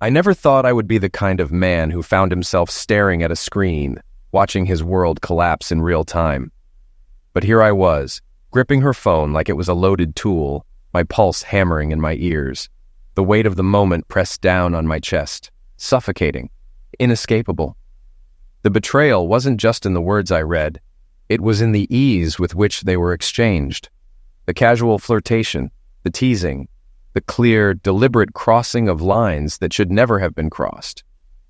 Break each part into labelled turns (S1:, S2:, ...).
S1: I never thought I would be the kind of man who found himself staring at a screen, watching his world collapse in real time. But here I was, gripping her phone like it was a loaded tool, my pulse hammering in my ears, the weight of the moment pressed down on my chest, suffocating, inescapable. The betrayal wasn't just in the words I read, it was in the ease with which they were exchanged. The casual flirtation, the teasing, the clear, deliberate crossing of lines that should never have been crossed.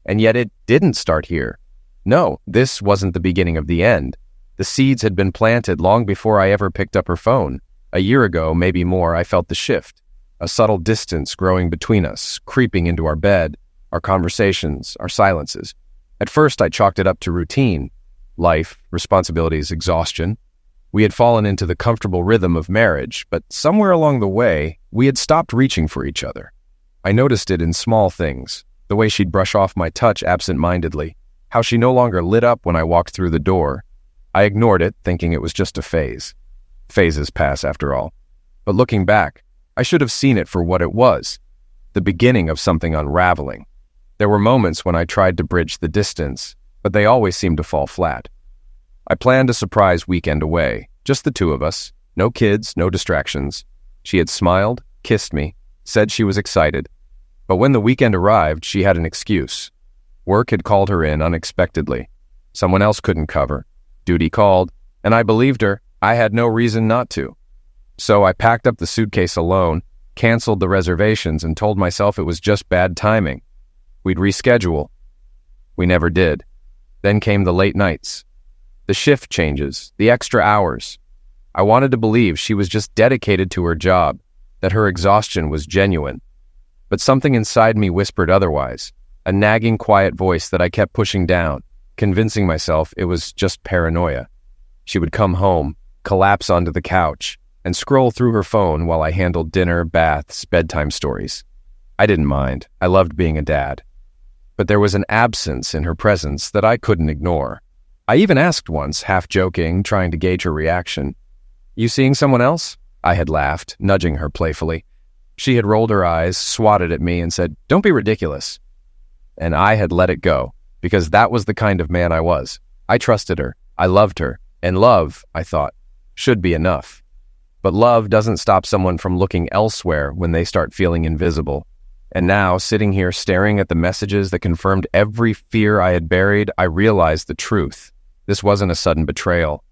S1: And yet it didn't start here. No, this wasn't the beginning of the end. The seeds had been planted long before I ever picked up her phone. A year ago, maybe more, I felt the shift. A subtle distance growing between us, creeping into our bed, our conversations, our silences. At first, I chalked it up to routine. Life, responsibilities, exhaustion. We had fallen into the comfortable rhythm of marriage, but somewhere along the way, we had stopped reaching for each other. I noticed it in small things, the way she'd brush off my touch absent-mindedly, how she no longer lit up when I walked through the door. I ignored it, thinking it was just a phase. Phases pass, after all. But looking back, I should have seen it for what it was, the beginning of something unraveling. There were moments when I tried to bridge the distance, but they always seemed to fall flat. I planned a surprise weekend away, just the two of us, no kids, no distractions. She had smiled, kissed me, said she was excited. But when the weekend arrived, she had an excuse. Work had called her in unexpectedly. Someone else couldn't cover. Duty called, and I believed her. I had no reason not to. So I packed up the suitcase alone, canceled the reservations, and told myself it was just bad timing. We'd reschedule. We never did. Then came the late nights. The shift changes, the extra hours. I wanted to believe she was just dedicated to her job, that her exhaustion was genuine. But something inside me whispered otherwise, a nagging quiet voice that I kept pushing down, convincing myself it was just paranoia. She would come home, collapse onto the couch, and scroll through her phone while I handled dinner, baths, bedtime stories. I didn't mind. I loved being a dad. But there was an absence in her presence that I couldn't ignore. I even asked once, half joking, trying to gauge her reaction. "You seeing someone else?" I had laughed, nudging her playfully. She had rolled her eyes, swatted at me, and said, "Don't be ridiculous." And I had let it go, because that was the kind of man I was. I trusted her. I loved her. And love, I thought, should be enough. But love doesn't stop someone from looking elsewhere when they start feeling invisible. And now, sitting here staring at the messages that confirmed every fear I had buried, I realized the truth. This wasn't a sudden betrayal.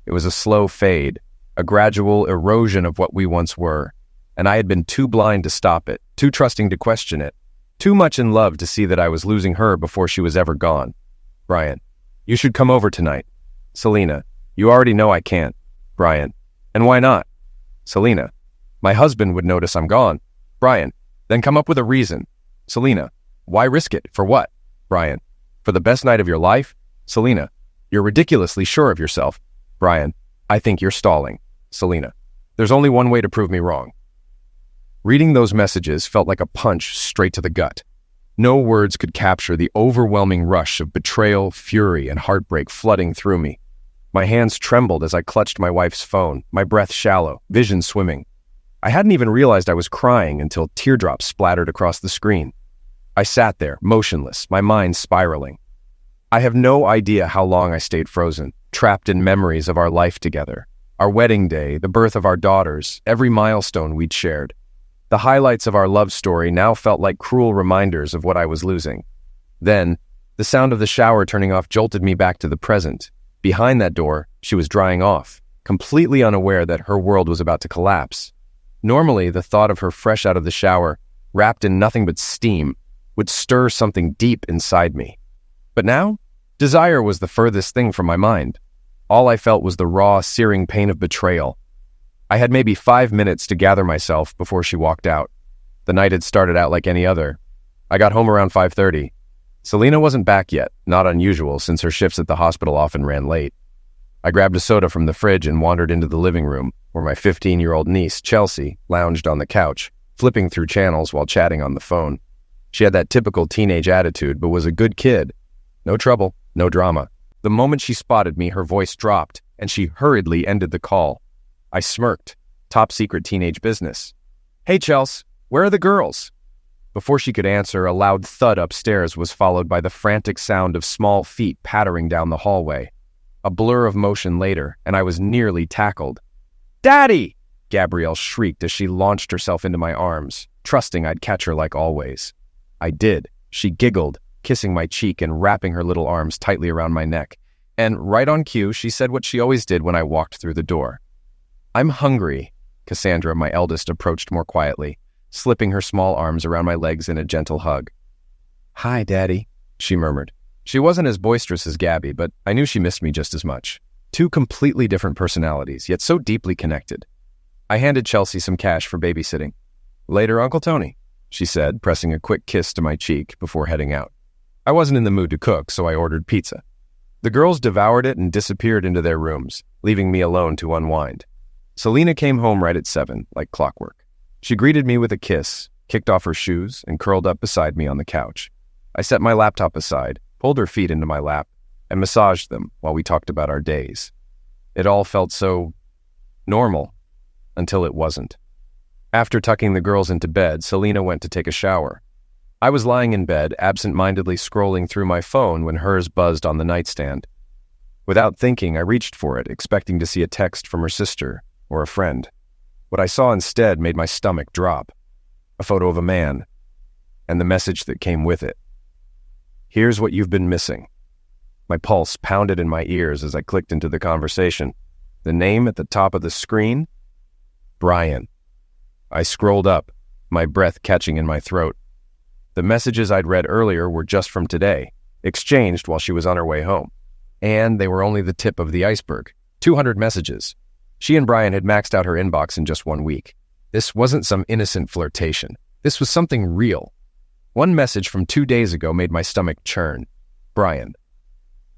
S1: It was a slow fade, a gradual erosion of what we once were. And I had been too blind to stop it, too trusting to question it, too much in love to see that I was losing her before she was ever gone. "Brian, you should come over tonight." "Selena, you already know I can't." "Brian, and why not?" "Selena, my husband would notice I'm gone." "Brian, then come up with a reason." "Selena, why risk it? For what?" "Brian, for the best night of your life." "Selena, you're ridiculously sure of yourself." "Brian, I think you're stalling." "Selena, there's only one way to prove me wrong." Reading those messages felt like a punch straight to the gut. No words could capture the overwhelming rush of betrayal, fury, and heartbreak flooding through me. My hands trembled as I clutched my wife's phone, my breath shallow, vision swimming. I hadn't even realized I was crying until teardrops splattered across the screen. I sat there, motionless, my mind spiraling. I have no idea how long I stayed frozen, trapped in memories of our life together. Our wedding day, the birth of our daughters, every milestone we'd shared. The highlights of our love story now felt like cruel reminders of what I was losing. Then, the sound of the shower turning off jolted me back to the present. Behind that door, she was drying off, completely unaware that her world was about to collapse. Normally, the thought of her fresh out of the shower, wrapped in nothing but steam, would stir something deep inside me. But now, desire was the furthest thing from my mind. All I felt was the raw, searing pain of betrayal. I had maybe 5 minutes to gather myself before she walked out. The night had started out like any other. I got home around 5:30. Selena wasn't back yet, not unusual since her shifts at the hospital often ran late. I grabbed a soda from the fridge and wandered into the living room, where my 15-year-old niece, Chelsea, lounged on the couch, flipping through channels while chatting on the phone. She had that typical teenage attitude, but was a good kid. No trouble, no drama. The moment she spotted me, her voice dropped, and she hurriedly ended the call. I smirked. Top secret teenage business. "Hey, Chels, where are the girls?" Before she could answer, a loud thud upstairs was followed by the frantic sound of small feet pattering down the hallway. A blur of motion later, and I was nearly tackled. "Daddy!" Gabrielle shrieked as she launched herself into my arms, trusting I'd catch her like always. I did. She giggled, kissing my cheek and wrapping her little arms tightly around my neck. And right on cue, she said what she always did when I walked through the door. "I'm hungry." Cassandra, my eldest, approached more quietly, slipping her small arms around my legs in a gentle hug. "Hi, Daddy," she murmured. She wasn't as boisterous as Gabby, but I knew she missed me just as much. Two completely different personalities, yet so deeply connected. I handed Chelsea some cash for babysitting. "Later, Uncle Tony," she said, pressing a quick kiss to my cheek before heading out. I wasn't in the mood to cook, so I ordered pizza. The girls devoured it and disappeared into their rooms, leaving me alone to unwind. Selena came home right at 7, like clockwork. She greeted me with a kiss, kicked off her shoes, and curled up beside me on the couch. I set my laptop aside, pulled her feet into my lap, and massaged them while we talked about our days. It all felt so normal, until it wasn't. After tucking the girls into bed, Selena went to take a shower. I was lying in bed, absent-mindedly scrolling through my phone when hers buzzed on the nightstand. Without thinking, I reached for it, expecting to see a text from her sister or a friend. What I saw instead made my stomach drop. A photo of a man, and the message that came with it. "Here's what you've been missing." My pulse pounded in my ears as I clicked into the conversation. The name at the top of the screen? Brian. I scrolled up, my breath catching in my throat. The messages I'd read earlier were just from today, exchanged while she was on her way home. And they were only the tip of the iceberg. 200 messages. She and Brian had maxed out her inbox in just 1 week. This wasn't some innocent flirtation. This was something real. One message from 2 days ago made my stomach churn. Brian.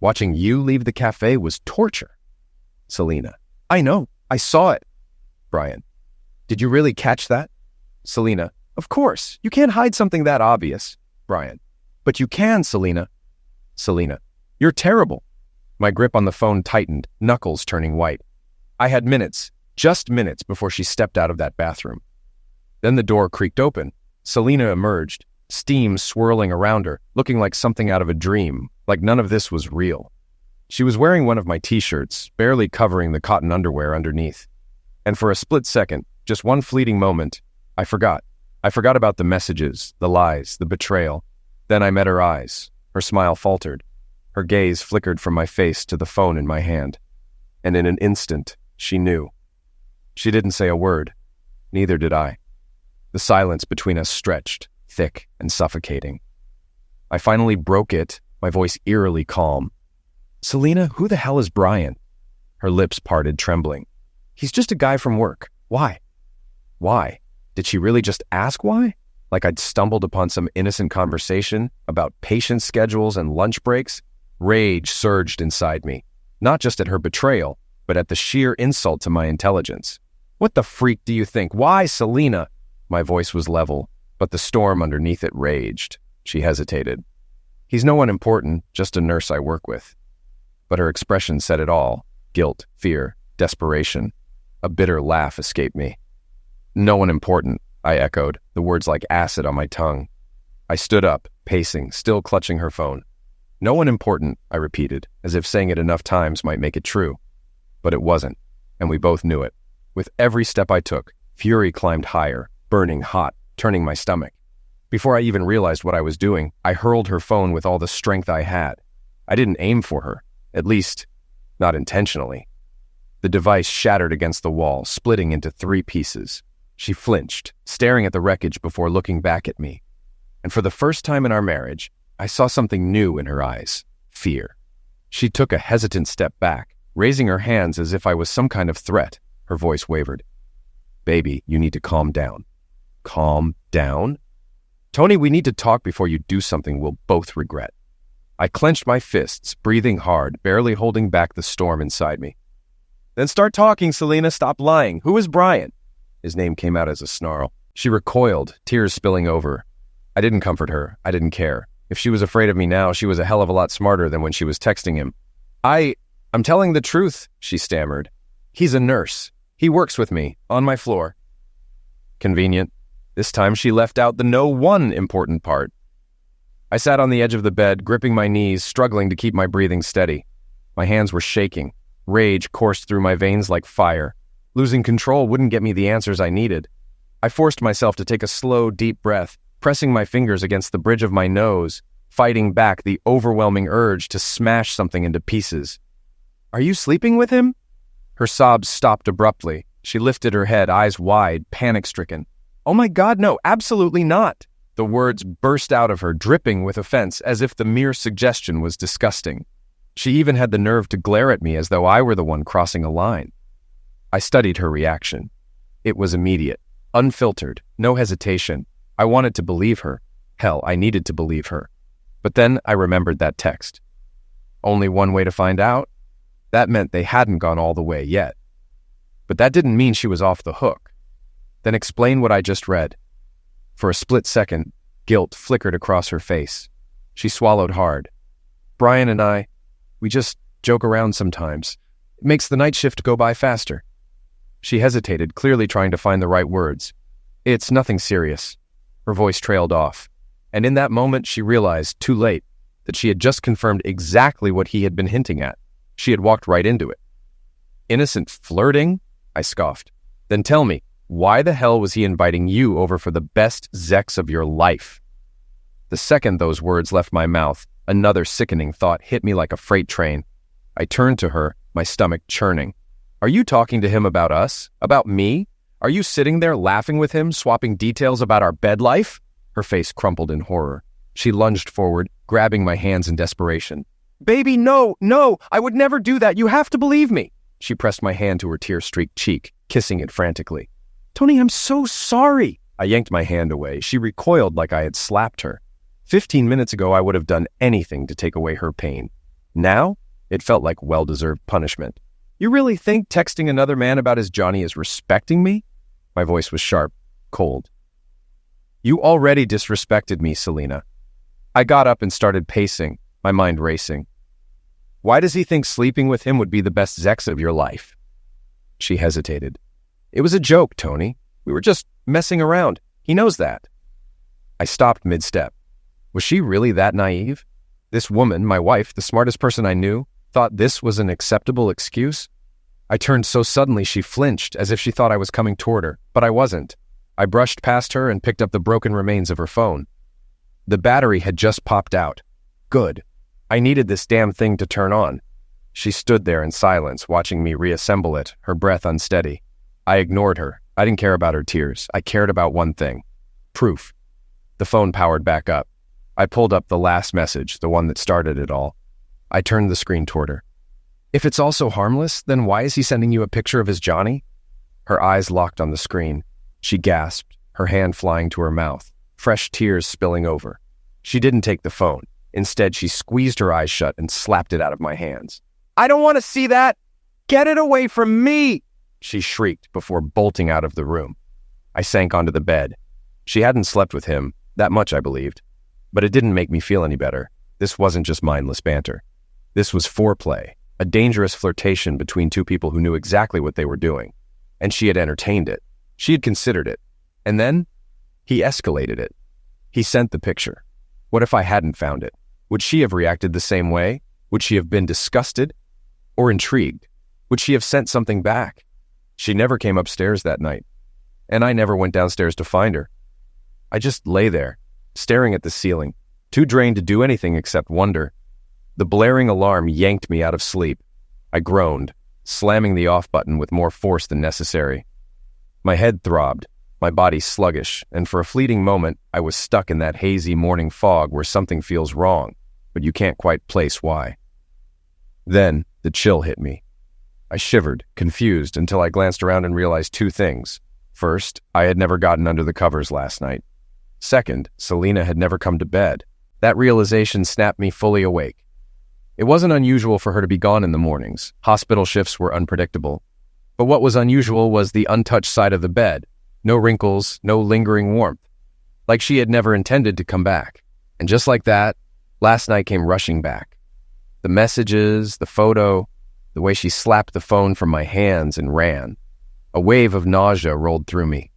S1: "Watching you leave the cafe was torture." Selena. "I know. I saw it." Brian. "Did you really catch that?" Selena. "Of course. You can't hide something that obvious." Brian. "But you can, Selena." Selena. "You're terrible." My grip on the phone tightened, knuckles turning white. I had minutes, just minutes, before she stepped out of that bathroom. Then the door creaked open. Selena emerged, steam swirling around her, looking like something out of a dream, like none of this was real. She was wearing one of my t-shirts, barely covering the cotton underwear underneath. And for a split second, just one fleeting moment, I forgot. I forgot about the messages, the lies, the betrayal. Then I met her eyes. Her smile faltered. Her gaze flickered from my face to the phone in my hand. And in an instant, she knew. She didn't say a word. Neither did I. The silence between us stretched, thick and suffocating. I finally broke it, my voice eerily calm. "Selena, who the hell is Brian?" Her lips parted, trembling. "He's just a guy from work. Why?" Why? Did she really just ask why? Like I'd stumbled upon some innocent conversation about patient schedules and lunch breaks? Rage surged inside me, not just at her betrayal, but at the sheer insult to my intelligence. "What the freak do you think? Why, Selena?" My voice was level, but the storm underneath it raged. She hesitated. "He's no one important, just a nurse I work with." But her expression said it all. Guilt, fear, desperation. A bitter laugh escaped me. "No one important," I echoed, the words like acid on my tongue. I stood up, pacing, still clutching her phone. "No one important," I repeated, as if saying it enough times might make it true. But it wasn't, and we both knew it. With every step I took, fury climbed higher, burning hot, turning my stomach. Before I even realized what I was doing, I hurled her phone with all the strength I had. I didn't aim for her, at least, not intentionally. The device shattered against the wall, splitting into 3 pieces. She flinched, staring at the wreckage before looking back at me. And for the first time in our marriage, I saw something new in her eyes, fear. She took a hesitant step back, raising her hands as if I was some kind of threat. Her voice wavered. "Baby, you need to calm down." "Calm down?" "Tony, we need to talk before you do something we'll both regret." I clenched my fists, breathing hard, barely holding back the storm inside me. "Then start talking, Selena. Stop lying. Who is Brian?" His name came out as a snarl. She recoiled, tears spilling over. I didn't comfort her. I didn't care. If she was afraid of me now, she was a hell of a lot smarter than when she was texting him. I'm telling the truth," she stammered. "He's a nurse. He works with me, on my floor." "Convenient." This time she left out the no one important part. I sat on the edge of the bed, gripping my knees, struggling to keep my breathing steady. My hands were shaking. Rage coursed through my veins like fire. Losing control wouldn't get me the answers I needed. I forced myself to take a slow, deep breath, pressing my fingers against the bridge of my nose, fighting back the overwhelming urge to smash something into pieces. "Are you sleeping with him?" Her sobs stopped abruptly. She lifted her head, eyes wide, panic-stricken. "Oh my God, no, absolutely not." The words burst out of her, dripping with offense, as if the mere suggestion was disgusting. She even had the nerve to glare at me as though I were the one crossing a line. I studied her reaction. It was immediate, unfiltered, no hesitation. I wanted to believe her. Hell, I needed to believe her. But then I remembered that text. Only one way to find out? That meant they hadn't gone all the way yet. But that didn't mean she was off the hook. Then explain what I just read. For a split second, guilt flickered across her face. She swallowed hard. "Brian and I, we just joke around sometimes. It makes the night shift go by faster." She hesitated, clearly trying to find the right words. "It's nothing serious." Her voice trailed off. And in that moment, she realized, too late, that she had just confirmed exactly what he had been hinting at. She had walked right into it. "Innocent flirting?" I scoffed. "Then tell me, why the hell was he inviting you over for the best sex of your life?" The second those words left my mouth, another sickening thought hit me like a freight train. I turned to her, my stomach churning. "Are you talking to him about us? About me? Are you sitting there laughing with him, swapping details about our bed life?" Her face crumpled in horror. She lunged forward, grabbing my hands in desperation. "Baby, no, I would never do that. You have to believe me." She pressed my hand to her tear-streaked cheek, kissing it frantically. "Tony, I'm so sorry." I yanked my hand away. She recoiled like I had slapped her. 15 minutes ago, I would have done anything to take away her pain. Now, it felt like well-deserved punishment. "You really think texting another man about his Johnny is respecting me?" My voice was sharp, cold. "You already disrespected me, Selena." I got up and started pacing, my mind racing. "Why does he think sleeping with him would be the best sex of your life?" She hesitated. "It was a joke, Tony. We were just messing around. He knows that." I stopped mid-step. Was she really that naive? This woman, my wife, the smartest person I knew, thought this was an acceptable excuse? I turned so suddenly she flinched, as if she thought I was coming toward her, but I wasn't. I brushed past her and picked up the broken remains of her phone. The battery had just popped out. Good. I needed this damn thing to turn on. She stood there in silence, watching me reassemble it, her breath unsteady. I ignored her. I didn't care about her tears. I cared about one thing. Proof. The phone powered back up. I pulled up the last message, the one that started it all. I turned the screen toward her. "If it's all so harmless, then why is he sending you a picture of his Johnny?" Her eyes locked on the screen. She gasped, her hand flying to her mouth, fresh tears spilling over. She didn't take the phone. Instead, she squeezed her eyes shut and slapped it out of my hands. "I don't want to see that! Get it away from me!" she shrieked before bolting out of the room. I sank onto the bed. She hadn't slept with him, that much I believed. But it didn't make me feel any better. This wasn't just mindless banter. This was foreplay, a dangerous flirtation between two people who knew exactly what they were doing. And she had entertained it. She had considered it. And then, he escalated it. He sent the picture. What if I hadn't found it? Would she have reacted the same way? Would she have been disgusted? Or intrigued? Would she have sent something back? She never came upstairs that night. And I never went downstairs to find her. I just lay there, staring at the ceiling, too drained to do anything except wonder. The blaring alarm yanked me out of sleep. I groaned, slamming the off button with more force than necessary. My head throbbed, my body sluggish, and for a fleeting moment, I was stuck in that hazy morning fog where something feels wrong, but you can't quite place why. Then, the chill hit me. I shivered, confused, until I glanced around and realized two things. First, I had never gotten under the covers last night. Second, Selena had never come to bed. That realization snapped me fully awake. It wasn't unusual for her to be gone in the mornings. Hospital shifts were unpredictable. But what was unusual was the untouched side of the bed. No wrinkles, no lingering warmth. Like she had never intended to come back. And just like that, last night came rushing back. The messages, the photo, the way she slapped the phone from my hands and ran. A wave of nausea rolled through me.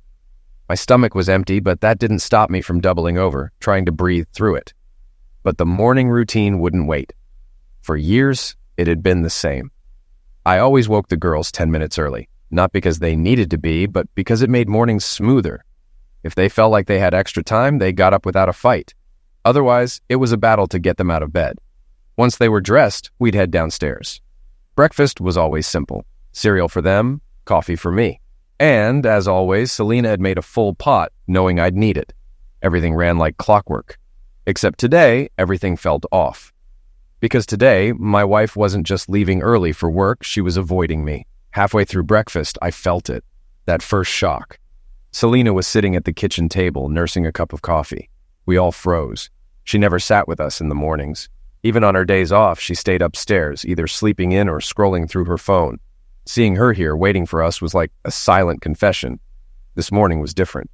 S1: My stomach was empty, but that didn't stop me from doubling over, trying to breathe through it. But the morning routine wouldn't wait. For years, it had been the same. I always woke the girls 10 minutes early, not because they needed to be, but because it made mornings smoother. If they felt like they had extra time, they got up without a fight. Otherwise, it was a battle to get them out of bed. Once they were dressed, we'd head downstairs. Breakfast was always simple. Cereal for them, coffee for me. And, as always, Selena had made a full pot, knowing I'd need it. Everything ran like clockwork. Except today, everything felt off. Because today, my wife wasn't just leaving early for work, she was avoiding me. Halfway through breakfast, I felt it. That first shock. Selena was sitting at the kitchen table, nursing a cup of coffee. We all froze. She never sat with us in the mornings. Even on her days off, she stayed upstairs, either sleeping in or scrolling through her phone. Seeing her here waiting for us was like a silent confession. This morning was different.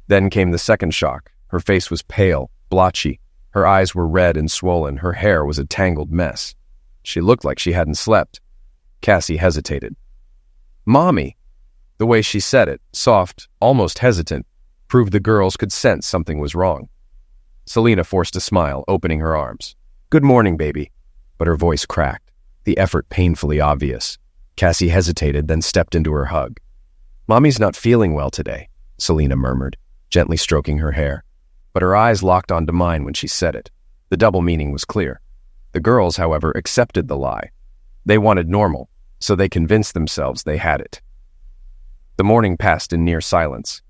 S1: Then came the second shock. Her face was pale, blotchy. Her eyes were red and swollen. Her hair was a tangled mess. She looked like she hadn't slept. Cassie hesitated. "Mommy." The way she said it, soft, almost hesitant, proved the girls could sense something was wrong. Selena forced a smile, opening her arms. "Good morning, baby." But her voice cracked, the effort painfully obvious. Cassie hesitated, then stepped into her hug. "Mommy's not feeling well today," Selena murmured, gently stroking her hair. But her eyes locked onto mine when she said it. The double meaning was clear. The girls, however, accepted the lie. They wanted normal, so they convinced themselves they had it. The morning passed in near silence.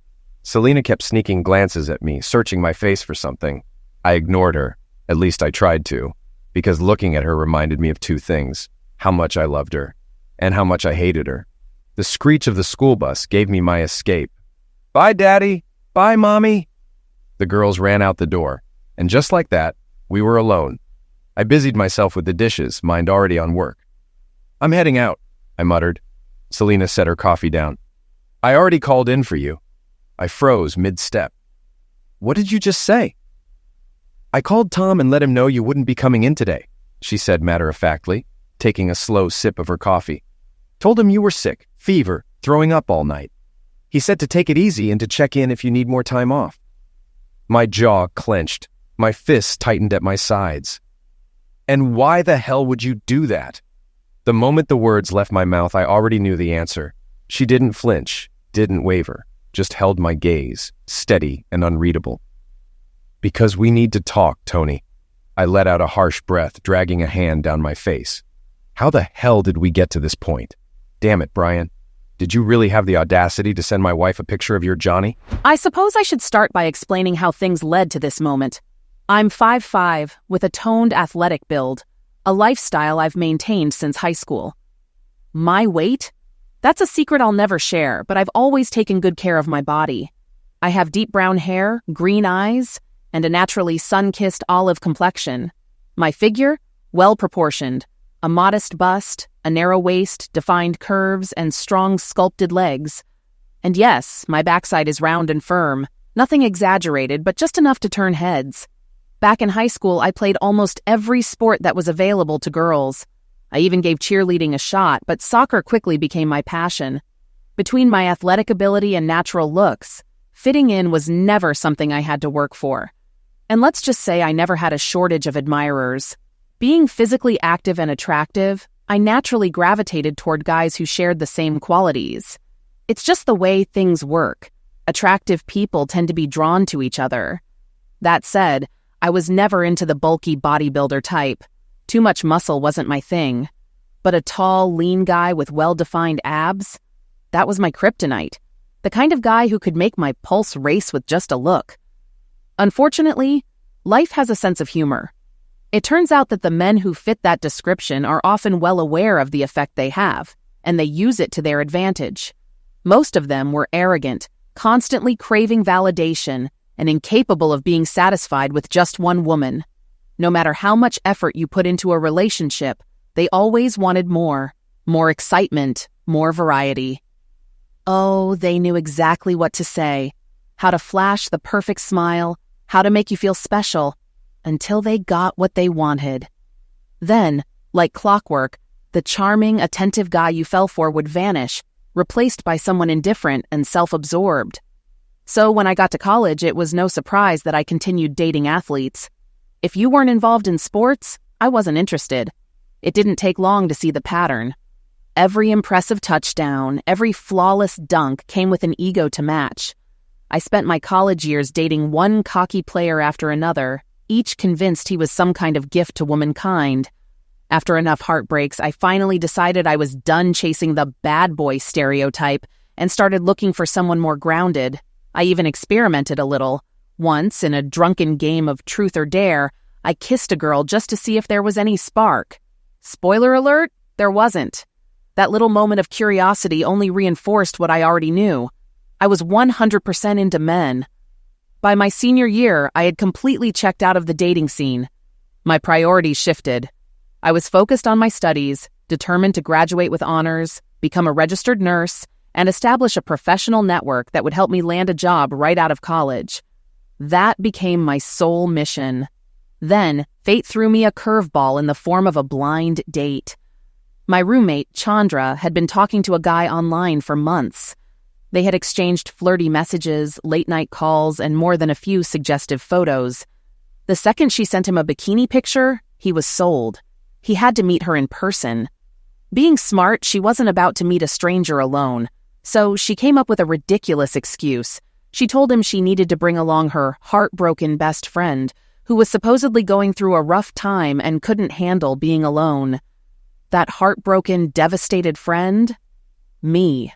S1: Selena kept sneaking glances at me, searching my face for something. I ignored her, at least I tried to, because looking at her reminded me of two things: how much I loved her, and how much I hated her. The screech of the school bus gave me my escape. "Bye, Daddy! Bye, Mommy!" The girls ran out the door, and just like that, we were alone. I busied myself with the dishes, mind already on work. "I'm heading out," I muttered. Selena set her coffee down. "I already called in for you." I froze mid-step. "What did you just say?" "I called Tom and let him know you wouldn't be coming in today," she said matter-of-factly, taking a slow sip of her coffee. "Told him you were sick, fever, throwing up all night. He said to take it easy and to check in if you need more time off." My jaw clenched. My fists tightened at my sides. "And why the hell would you do that?" The moment the words left my mouth, I already knew the answer. She didn't flinch, didn't waver, just held my gaze, steady and unreadable. "Because we need to talk, Tony." I let out a harsh breath, dragging a hand down my face. How the hell did we get to this point? Damn it, Brian. Did you really have the audacity to send my wife a picture of your Johnny?
S2: I suppose I should start by explaining how things led to this moment. I'm 5'5", with a toned athletic build, a lifestyle I've maintained since high school. My weight? That's a secret I'll never share, but I've always taken good care of my body. I have deep brown hair, green eyes, and a naturally sun-kissed olive complexion. My figure? Well-proportioned. A modest bust, a narrow waist, defined curves, and strong sculpted legs. And yes, my backside is round and firm. Nothing exaggerated, but just enough to turn heads. Back in high school, I played almost every sport that was available to girls. I even gave cheerleading a shot, but soccer quickly became my passion. Between my athletic ability and natural looks, fitting in was never something I had to work for. And let's just say I never had a shortage of admirers. Being physically active and attractive, I naturally gravitated toward guys who shared the same qualities. It's just the way things work. Attractive people tend to be drawn to each other. That said, I was never into the bulky bodybuilder type. Too much muscle wasn't my thing. But a tall, lean guy with well-defined abs? That was my kryptonite. The kind of guy who could make my pulse race with just a look. Unfortunately, life has a sense of humor. It turns out that the men who fit that description are often well aware of the effect they have, and they use it to their advantage. Most of them were arrogant, constantly craving validation, and incapable of being satisfied with just one woman. No matter how much effort you put into a relationship, they always wanted more excitement, more variety. Oh, they knew exactly what to say, how to flash the perfect smile, how to make you feel special, until they got what they wanted. Then, like clockwork, the charming, attentive guy you fell for would vanish, replaced by someone indifferent and self-absorbed. So when I got to college, it was no surprise that I continued dating athletes. If you weren't involved in sports, I wasn't interested. It didn't take long to see the pattern. Every impressive touchdown, every flawless dunk came with an ego to match. I spent my college years dating one cocky player after another, each convinced he was some kind of gift to womankind. After enough heartbreaks, I finally decided I was done chasing the bad boy stereotype and started looking for someone more grounded. I even experimented a little. Once, in a drunken game of truth or dare, I kissed a girl just to see if there was any spark. Spoiler alert, there wasn't. That little moment of curiosity only reinforced what I already knew. I was 100% into men. By my senior year, I had completely checked out of the dating scene. My priorities shifted. I was focused on my studies, determined to graduate with honors, become a registered nurse, and establish a professional network that would help me land a job right out of college. That became my sole mission. Then, fate threw me a curveball in the form of a blind date. My roommate, Chandra, had been talking to a guy online for months. They had exchanged flirty messages, late-night calls, and more than a few suggestive photos. The second she sent him a bikini picture, he was sold. He had to meet her in person. Being smart, she wasn't about to meet a stranger alone. So she came up with a ridiculous excuse. She told him she needed to bring along her heartbroken best friend, who was supposedly going through a rough time and couldn't handle being alone. That heartbroken, devastated friend? Me.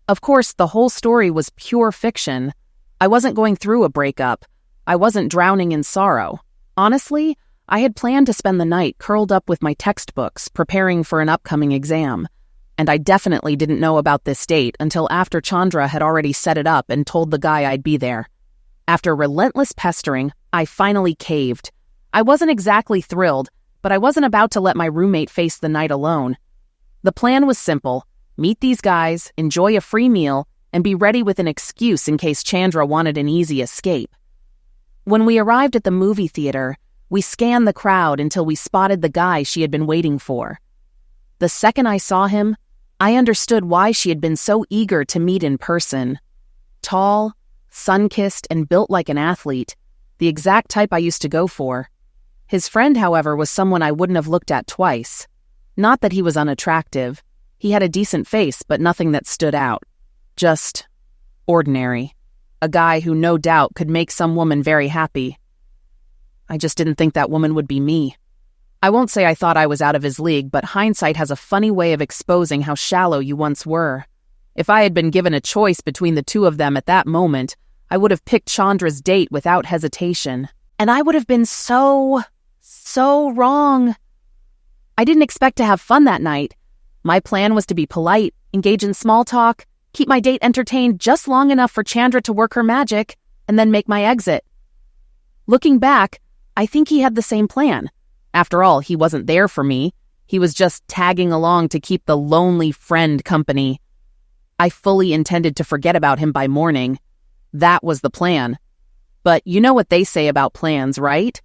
S2: Of course, the whole story was pure fiction. I wasn't going through a breakup. I wasn't drowning in sorrow. Honestly, I had planned to spend the night curled up with my textbooks, preparing for an upcoming exam. And I definitely didn't know about this date until after Chandra had already set it up and told the guy I'd be there. After relentless pestering, I finally caved. I wasn't exactly thrilled, but I wasn't about to let my roommate face the night alone. The plan was simple: meet these guys, enjoy a free meal, and be ready with an excuse in case Chandra wanted an easy escape. When we arrived at the movie theater, we scanned the crowd until we spotted the guy she had been waiting for. The second I saw him, I understood why she had been so eager to meet in person. Tall, sun-kissed, and built like an athlete, the exact type I used to go for. His friend, however, was someone I wouldn't have looked at twice. Not that he was unattractive. He had a decent face, but nothing that stood out. Just ordinary. A guy who no doubt could make some woman very happy. I just didn't think that woman would be me. I won't say I thought I was out of his league, but hindsight has a funny way of exposing how shallow you once were. If I had been given a choice between the two of them at that moment, I would have picked Chandra's date without hesitation. And I would have been so wrong. I didn't expect to have fun that night. My plan was to be polite, engage in small talk, keep my date entertained just long enough for Chandra to work her magic, and then make my exit. Looking back, I think he had the same plan. After all, he wasn't there for me. He was just tagging along to keep the lonely friend company. I fully intended to forget about him by morning. That was the plan. But you know what they say about plans, right?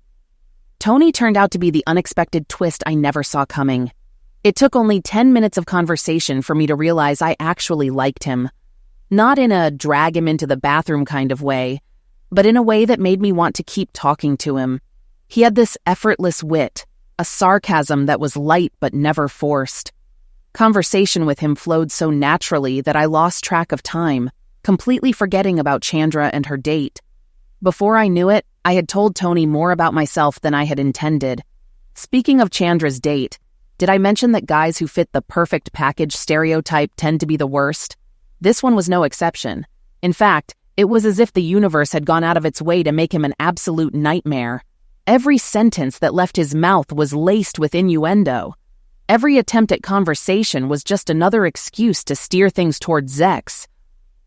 S2: Tony turned out to be the unexpected twist I never saw coming. It took only 10 minutes of conversation for me to realize I actually liked him. Not in a drag him into the bathroom kind of way, but in a way that made me want to keep talking to him. He had this effortless wit, a sarcasm that was light but never forced. Conversation with him flowed so naturally that I lost track of time, completely forgetting about Chandra and her date. Before I knew it, I had told Tony more about myself than I had intended. Speaking of Chandra's date, did I mention that guys who fit the perfect package stereotype tend to be the worst? This one was no exception. In fact, it was as if the universe had gone out of its way to make him an absolute nightmare. Every sentence that left his mouth was laced with innuendo. Every attempt at conversation was just another excuse to steer things towards Zex.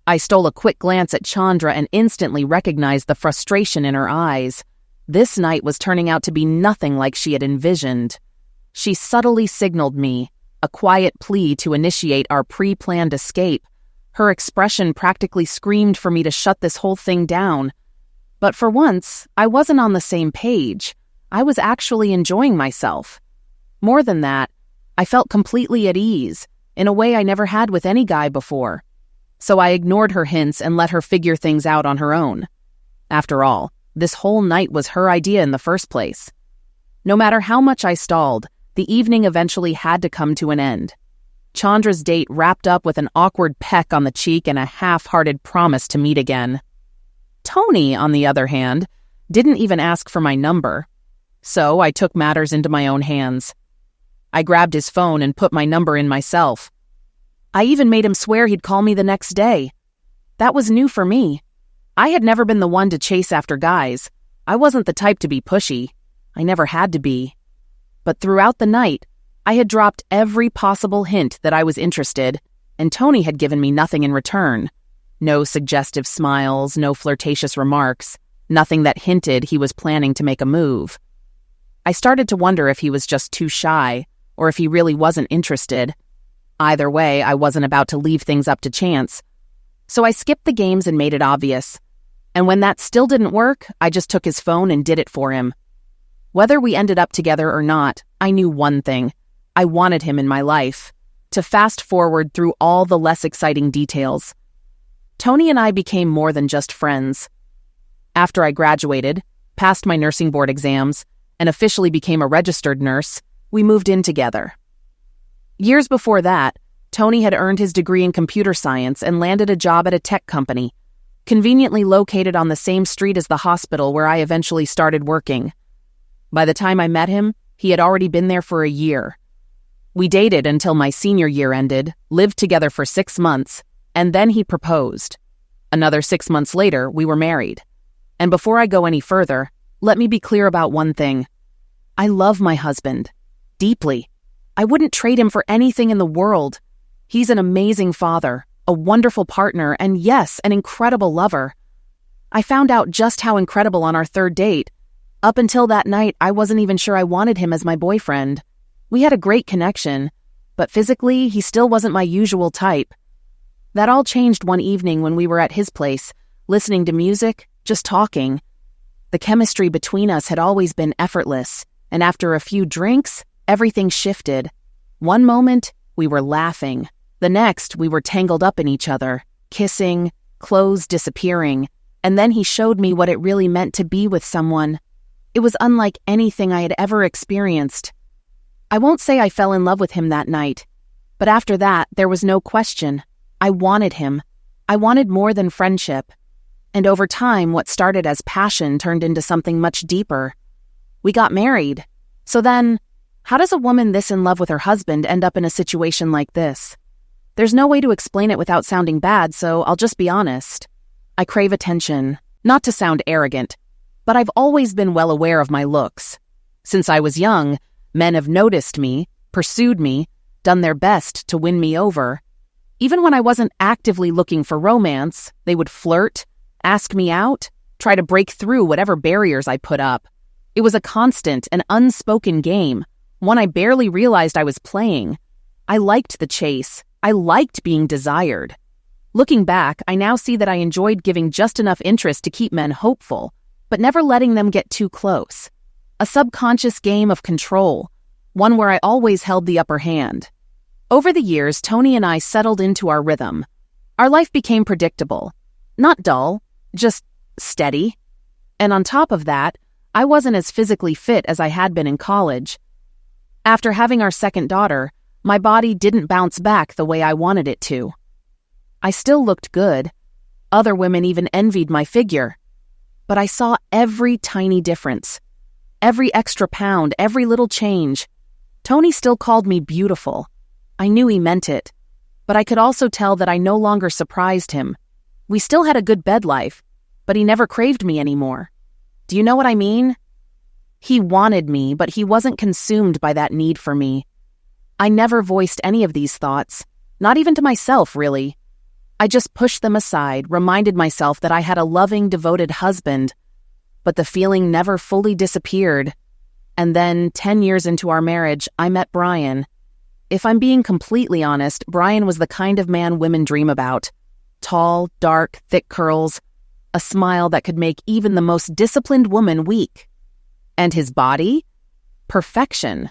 S2: I stole a quick glance at Chandra and instantly recognized the frustration in her eyes. This night was turning out to be nothing like she had envisioned. She subtly signaled me, a quiet plea to initiate our pre-planned escape. Her expression practically screamed for me to shut this whole thing down. But for once, I wasn't on the same page. I was actually enjoying myself. More than that, I felt completely at ease, in a way I never had with any guy before. So I ignored her hints and let her figure things out on her own. After all, this whole night was her idea in the first place. No matter how much I stalled, the evening eventually had to come to an end. Chandra's date wrapped up with an awkward peck on the cheek and a half-hearted promise to meet again. Tony, on the other hand, didn't even ask for my number. So I took matters into my own hands. I grabbed his phone and put my number in myself. I even made him swear he'd call me the next day. That was new for me. I had never been the one to chase after guys. I wasn't the type to be pushy. I never had to be. But throughout the night, I had dropped every possible hint that I was interested, and Tony had given me nothing in return. No suggestive smiles, no flirtatious remarks, nothing that hinted he was planning to make a move. I started to wonder if he was just too shy, or if he really wasn't interested. Either way, I wasn't about to leave things up to chance. So I skipped the games and made it obvious. And when that still didn't work, I just took his phone and did it for him. Whether we ended up together or not, I knew one thing. I wanted him in my life. To fast forward through all the less exciting details. Tony and I became more than just friends. After I graduated, passed my nursing board exams, and officially became a registered nurse, we moved in together. Years before that, Tony had earned his degree in computer science and landed a job at a tech company, conveniently located on the same street as the hospital where I eventually started working. By the time I met him, he had already been there for a year. We dated until my senior year ended, lived together for 6 months, and then he proposed. Another 6 months later, we were married. And before I go any further, let me be clear about one thing. I love my husband. Deeply. I wouldn't trade him for anything in the world. He's an amazing father, a wonderful partner, and yes, an incredible lover. I found out just how incredible on our third date. Up until that night, I wasn't even sure I wanted him as my boyfriend. We had a great connection, but physically, he still wasn't my usual type. That all changed one evening when we were at his place, listening to music, just talking. The chemistry between us had always been effortless, and after a few drinks, everything shifted. One moment, we were laughing. The next, we were tangled up in each other, kissing, clothes disappearing, and then he showed me what it really meant to be with someone. It was unlike anything I had ever experienced. I won't say I fell in love with him that night, but after that, there was no question. I wanted him. I wanted more than friendship. And over time, what started as passion turned into something much deeper. We got married. So then, how does a woman this in love with her husband end up in a situation like this? There's no way to explain it without sounding bad, so I'll just be honest. I crave attention. Not to sound arrogant, but I've always been well aware of my looks. Since I was young, men have noticed me, pursued me, done their best to win me over. Even when I wasn't actively looking for romance, they would flirt, ask me out, try to break through whatever barriers I put up. It was a constant and unspoken game, one I barely realized I was playing. I liked the chase. I liked being desired. Looking back, I now see that I enjoyed giving just enough interest to keep men hopeful, but never letting them get too close. A subconscious game of control, one where I always held the upper hand. Over the years, Tony and I settled into our rhythm. Our life became predictable. Not dull, just steady. And on top of that, I wasn't as physically fit as I had been in college. After having our second daughter, my body didn't bounce back the way I wanted it to. I still looked good. Other women even envied my figure. But I saw every tiny difference. Every extra pound, every little change. Tony still called me beautiful. I knew he meant it. But I could also tell that I no longer surprised him. We still had a good bed life, but he never craved me anymore. Do you know what I mean? He wanted me, but he wasn't consumed by that need for me. I never voiced any of these thoughts, not even to myself, really. I just pushed them aside, reminded myself that I had a loving, devoted husband. But the feeling never fully disappeared. And then, 10 years into our marriage, I met Brian. If I'm being completely honest, Brian was the kind of man women dream about. Tall, dark, thick curls, a smile that could make even the most disciplined woman weak. And his body? Perfection.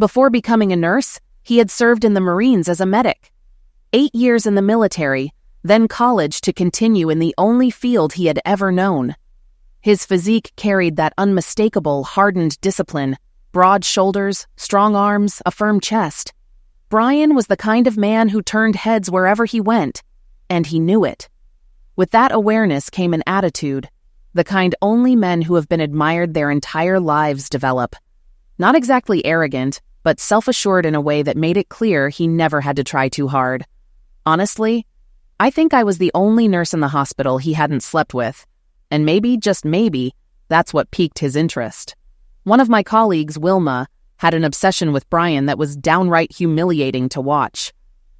S2: Before becoming a nurse, he had served in the Marines as a medic. 8 years in the military, then college to continue in the only field he had ever known. His physique carried that unmistakable, hardened discipline, broad shoulders, strong arms, a firm chest. Brian was the kind of man who turned heads wherever he went, and he knew it. With that awareness came an attitude, the kind only men who have been admired their entire lives develop. Not exactly arrogant, but self-assured in a way that made it clear he never had to try too hard. Honestly, I think I was the only nurse in the hospital he hadn't slept with, and maybe, just maybe, that's what piqued his interest. One of my colleagues, Wilma, had an obsession with Brian that was downright humiliating to watch.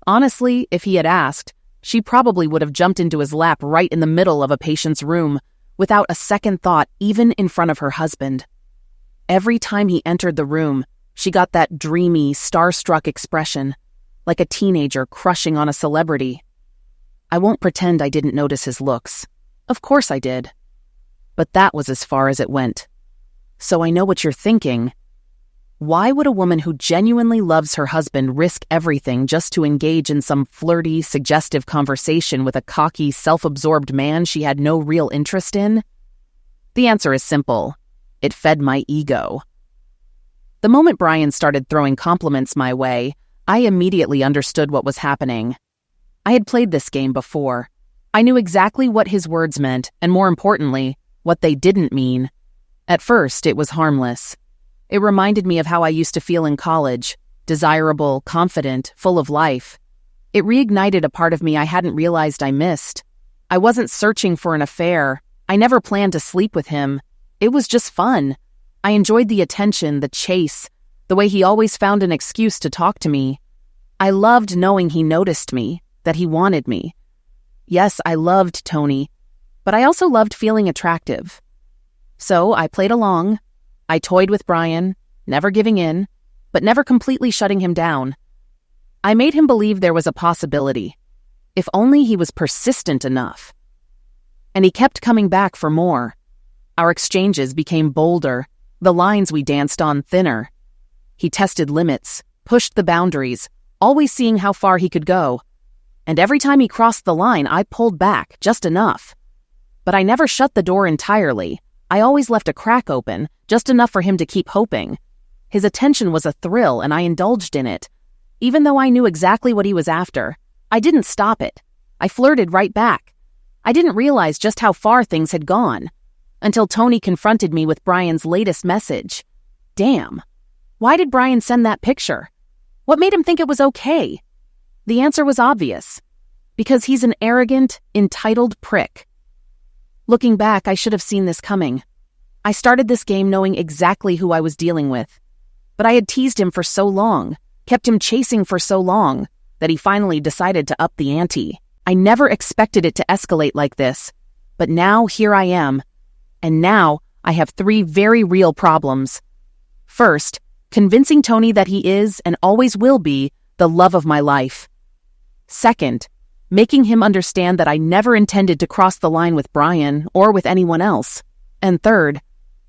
S2: Honestly, if he had asked, she probably would have jumped into his lap right in the middle of a patient's room, without a second thought, even in front of her husband. Every time he entered the room, she got that dreamy, starstruck expression, like a teenager crushing on a celebrity. I won't pretend I didn't notice his looks. Of course I did. But that was as far as it went. So I know what you're thinking. Why would a woman who genuinely loves her husband risk everything just to engage in some flirty, suggestive conversation with a cocky, self-absorbed man she had no real interest in? The answer is simple. It fed my ego. The moment Brian started throwing compliments my way, I immediately understood what was happening. I had played this game before. I knew exactly what his words meant, and more importantly, what they didn't mean. At first, it was harmless. It reminded me of how I used to feel in college, desirable, confident, full of life. It reignited a part of me I hadn't realized I missed. I wasn't searching for an affair. I never planned to sleep with him. It was just fun. I enjoyed the attention, the chase, the way he always found an excuse to talk to me. I loved knowing he noticed me, that he wanted me. Yes, I loved Tony, but I also loved feeling attractive. So I played along. I toyed with Brian, never giving in, but never completely shutting him down. I made him believe there was a possibility, if only he was persistent enough. And he kept coming back for more. Our exchanges became bolder, the lines we danced on thinner. He tested limits, pushed the boundaries, always seeing how far he could go. And every time he crossed the line, I pulled back, just enough. But I never shut the door entirely. I always left a crack open, just enough for him to keep hoping. His attention was a thrill, and I indulged in it. Even though I knew exactly what he was after, I didn't stop it. I flirted right back. I didn't realize just how far things had gone, until Tony confronted me with Brian's latest message. Damn. Why did Brian send that picture? What made him think it was okay? The answer was obvious. Because he's an arrogant, entitled prick. Looking back, I should have seen this coming. I started this game knowing exactly who I was dealing with. But I had teased him for so long, kept him chasing for so long, that he finally decided to up the ante. I never expected it to escalate like this. But now, here I am. And now, I have 3 very real problems. First, convincing Tony that he is, and always will be, the love of my life. Second, making him understand that I never intended to cross the line with Brian or with anyone else. And third,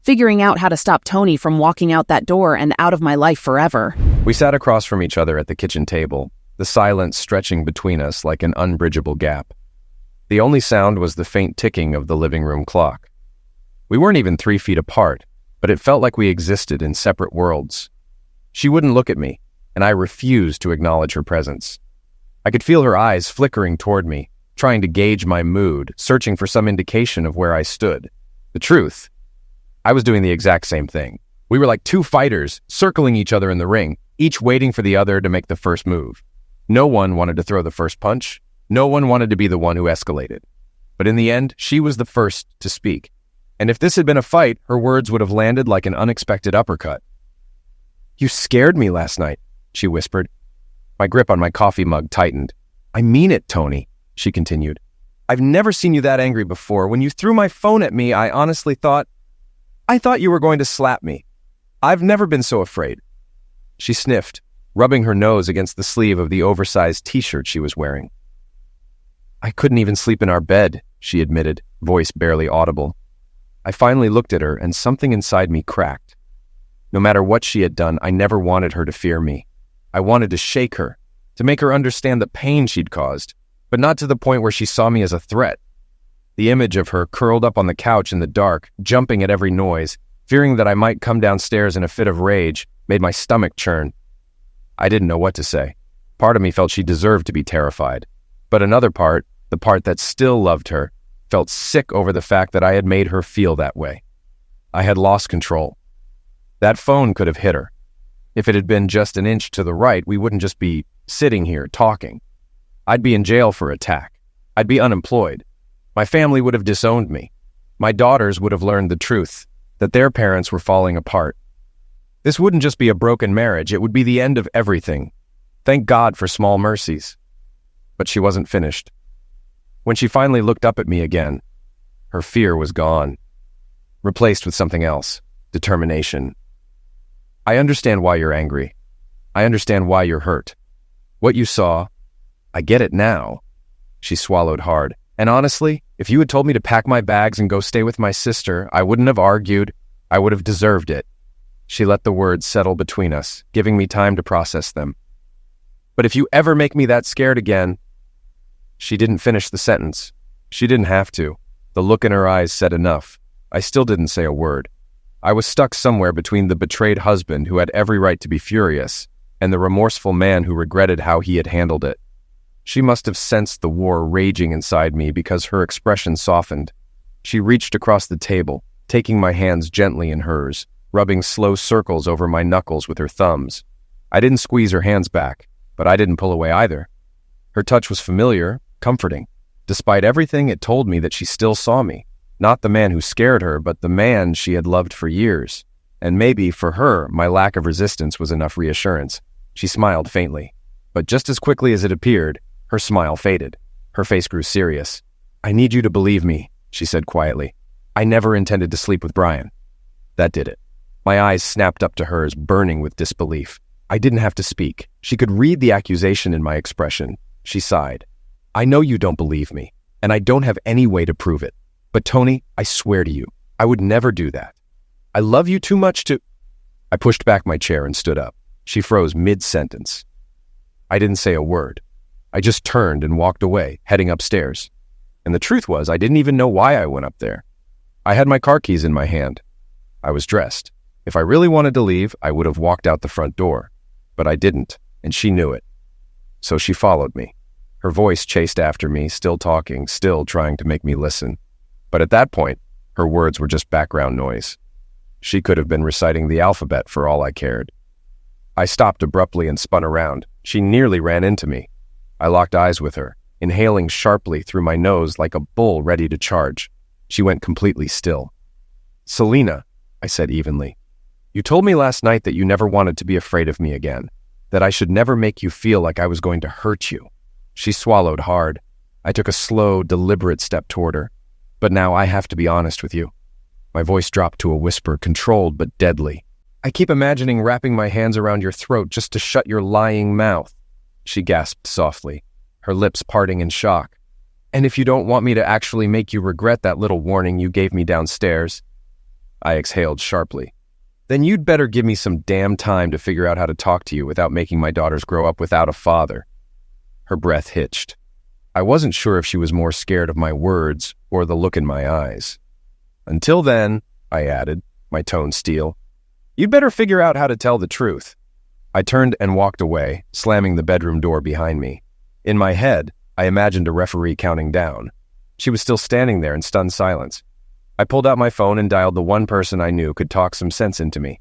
S2: figuring out how to stop Tony from walking out that door and out of my life forever.
S1: We sat across from each other at the kitchen table, the silence stretching between us like an unbridgeable gap. The only sound was the faint ticking of the living room clock. We weren't even 3 feet apart, but it felt like we existed in separate worlds. She wouldn't look at me, and I refused to acknowledge her presence. I could feel her eyes flickering toward me, trying to gauge my mood, searching for some indication of where I stood. The truth, I was doing the exact same thing. We were like 2 fighters, circling each other in the ring, each waiting for the other to make the first move. No one wanted to throw the first punch. No one wanted to be the one who escalated. But in the end, she was the first to speak. And if this had been a fight, her words would have landed like an unexpected uppercut. "You scared me last night," she whispered. My grip on my coffee mug tightened. "I mean it, Tony," she continued. "I've never seen you that angry before. When you threw my phone at me, I honestly thought you were going to slap me. I've never been so afraid." She sniffed, rubbing her nose against the sleeve of the oversized t-shirt she was wearing. "I couldn't even sleep in our bed," she admitted, voice barely audible. I finally looked at her, and something inside me cracked. No matter what she had done, I never wanted her to fear me. I wanted to shake her, to make her understand the pain she'd caused. but not to the point where she saw me as a threat. The image of her curled up on the couch in the dark, jumping at every noise, fearing that I might come downstairs in a fit of rage, made my stomach churn. I didn't know what to say. Part of me felt she deserved to be terrified, but another part, the part that still loved her, felt sick over the fact that I had made her feel that way. I had lost control. That phone could have hit her. If it had been just an inch to the right, we wouldn't just be sitting here talking. I'd be in jail for attack. I'd be unemployed. My family would have disowned me. My daughters would have learned the truth, that their parents were falling apart. This wouldn't just be a broken marriage, it would be the end of everything. Thank God for small mercies. But she wasn't finished. When she finally looked up at me again, her fear was gone, replaced with something else, determination. I understand why you're angry. I understand why you're hurt. What you saw, I get it now. She swallowed hard. And honestly, if you had told me to pack my bags and go stay with my sister, I wouldn't have argued. I would have deserved it. She let the words settle between us, giving me time to process them. But if you ever make me that scared again... She didn't finish the sentence. She didn't have to. The look in her eyes said enough. I still didn't say a word. I was stuck somewhere between the betrayed husband who had every right to be furious and the remorseful man who regretted how he had handled it. She must have sensed the war raging inside me because her expression softened. She reached across the table, taking my hands gently in hers, rubbing slow circles over my knuckles with her thumbs. I didn't squeeze her hands back, but I didn't pull away either. Her touch was familiar, comforting. Despite everything, it told me that she still saw me. Not the man who scared her, but the man she had loved for years. And maybe, for her, my lack of resistance was enough reassurance. She smiled faintly. But just as quickly as it appeared, her smile faded. Her face grew serious. "I need you to believe me," she said quietly. "I never intended to sleep with Brian." That did it. My eyes snapped up to hers, burning with disbelief. I didn't have to speak. She could read the accusation in my expression. She sighed. "I know you don't believe me, and I don't have any way to prove it. But Tony, I swear to you, I would never do that. I love you too much to..." I pushed back my chair and stood up. She froze mid-sentence. I didn't say a word. I just turned and walked away, heading upstairs. And the truth was, I didn't even know why I went up there. I had my car keys in my hand. I was dressed. If I really wanted to leave, I would have walked out the front door. But I didn't, and she knew it. So she followed me. Her voice chased after me, still talking, still trying to make me listen. But at that point, her words were just background noise. She could have been reciting the alphabet for all I cared. I stopped abruptly and spun around. She nearly ran into me. I locked eyes with her, inhaling sharply through my nose like a bull ready to charge. She went completely still. "Selena," I said evenly, "you told me last night that you never wanted to be afraid of me again, that I should never make you feel like I was going to hurt you." She swallowed hard. I took a slow, deliberate step toward her. "But now I have to be honest with you." My voice dropped to a whisper, controlled but deadly. "I keep imagining wrapping my hands around your throat just to shut your lying mouth." She gasped softly, her lips parting in shock. "And if you don't want me to actually make you regret that little warning you gave me downstairs..." I exhaled sharply. "Then you'd better give me some damn time to figure out how to talk to you without making my daughters grow up without a father." Her breath hitched. I wasn't sure if she was more scared of my words or the look in my eyes. "Until then," I added, my tone steel, "you'd better figure out how to tell the truth." I turned and walked away, slamming the bedroom door behind me. In my head, I imagined a referee counting down. She was still standing there in stunned silence. I pulled out my phone and dialed the one person I knew could talk some sense into me.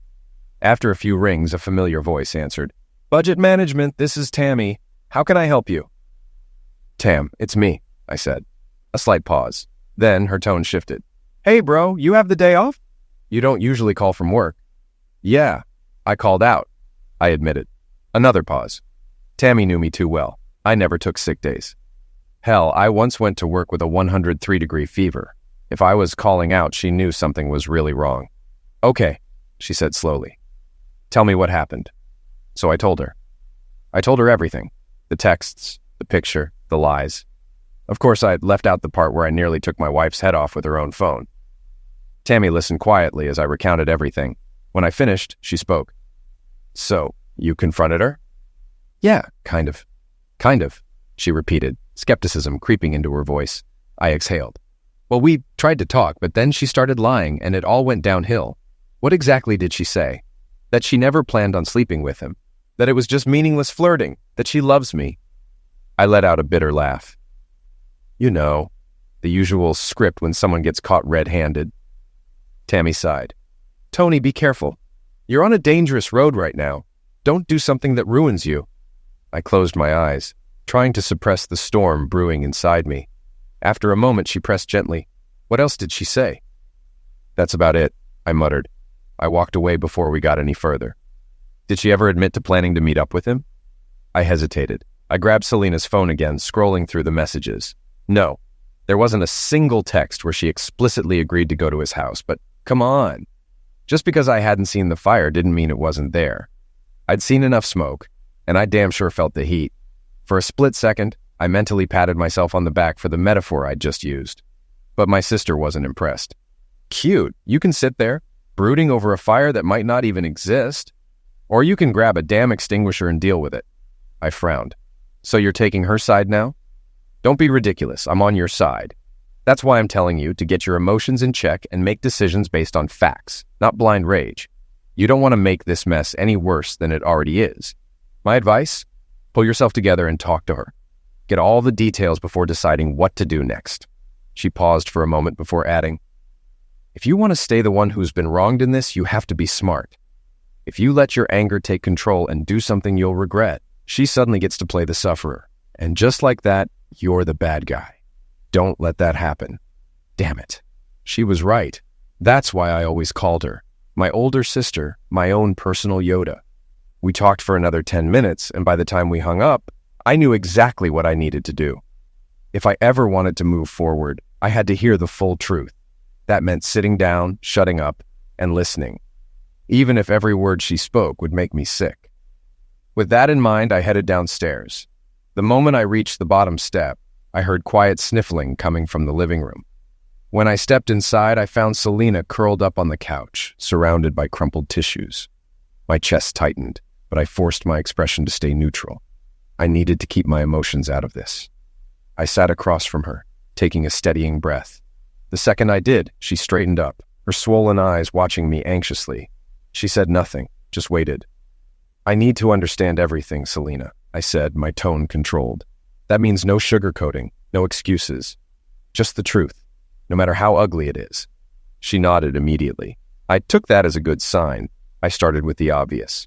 S1: After a few rings, a familiar voice answered. "Budget management, this is Tammy. How can I help you?" "Tam, it's me," I said. A slight pause. Then her tone shifted. "Hey, bro, you have the day off? You don't usually call from work." "Yeah, I called out," I admitted. Another pause. Tammy knew me too well. I never took sick days. Hell, I once went to work with a 103-degree fever. If I was calling out, she knew something was really wrong. "Okay," she said slowly. "Tell me what happened." So I told her. I told her everything. The texts, the picture, the lies. Of course, I'd left out the part where I nearly took my wife's head off with her own phone. Tammy listened quietly as I recounted everything. When I finished, she spoke. "So, you confronted her?" "Yeah, kind of," she repeated, skepticism creeping into her voice. I exhaled. Well, we tried to talk, but then she started lying, and it all went downhill. What exactly did she say? That she never planned on sleeping with him. That it was just meaningless flirting. That she loves me. I let out a bitter laugh. You know, the usual script when someone gets caught red-handed. Tammy sighed. Tony, be careful. You're on a dangerous road right now. Don't do something that ruins you. I closed my eyes, trying to suppress the storm brewing inside me. After a moment, she pressed gently. What else did she say? That's about it, I muttered. I walked away before we got any further. Did she ever admit to planning to meet up with him? I hesitated. I grabbed Selena's phone again, scrolling through the messages. No, there wasn't a single text where she explicitly agreed to go to his house, but come on. Just because I hadn't seen the fire didn't mean it wasn't there. I'd seen enough smoke, and I damn sure felt the heat. For a split second, I mentally patted myself on the back for the metaphor I'd just used. But my sister wasn't impressed. Cute, you can sit there, brooding over a fire that might not even exist. Or you can grab a damn extinguisher and deal with it. I frowned. So you're taking her side now? Don't be ridiculous, I'm on your side. That's why I'm telling you to get your emotions in check and make decisions based on facts, not blind rage. You don't want to make this mess any worse than it already is. My advice? Pull yourself together and talk to her. Get all the details before deciding what to do next. She paused for a moment before adding, if you want to stay the one who's been wronged in this, you have to be smart. If you let your anger take control and do something you'll regret, she suddenly gets to play the sufferer. And just like that, you're the bad guy. Don't let that happen. Damn it. She was right. That's why I always called her. My older sister, my own personal Yoda. We talked for another 10 minutes, and by the time we hung up, I knew exactly what I needed to do. If I ever wanted to move forward, I had to hear the full truth. That meant sitting down, shutting up, and listening, even if every word she spoke would make me sick. With that in mind, I headed downstairs. The moment I reached the bottom step, I heard quiet sniffling coming from the living room. When I stepped inside, I found Selena curled up on the couch, surrounded by crumpled tissues. My chest tightened, but I forced my expression to stay neutral. I needed to keep my emotions out of this. I sat across from her, taking a steadying breath. The second I did, she straightened up, her swollen eyes watching me anxiously. She said nothing, just waited. I need to understand everything, Selena, I said, my tone controlled. That means no sugarcoating, no excuses. Just the truth, no matter how ugly it is. She nodded immediately. I took that as a good sign. I started with the obvious.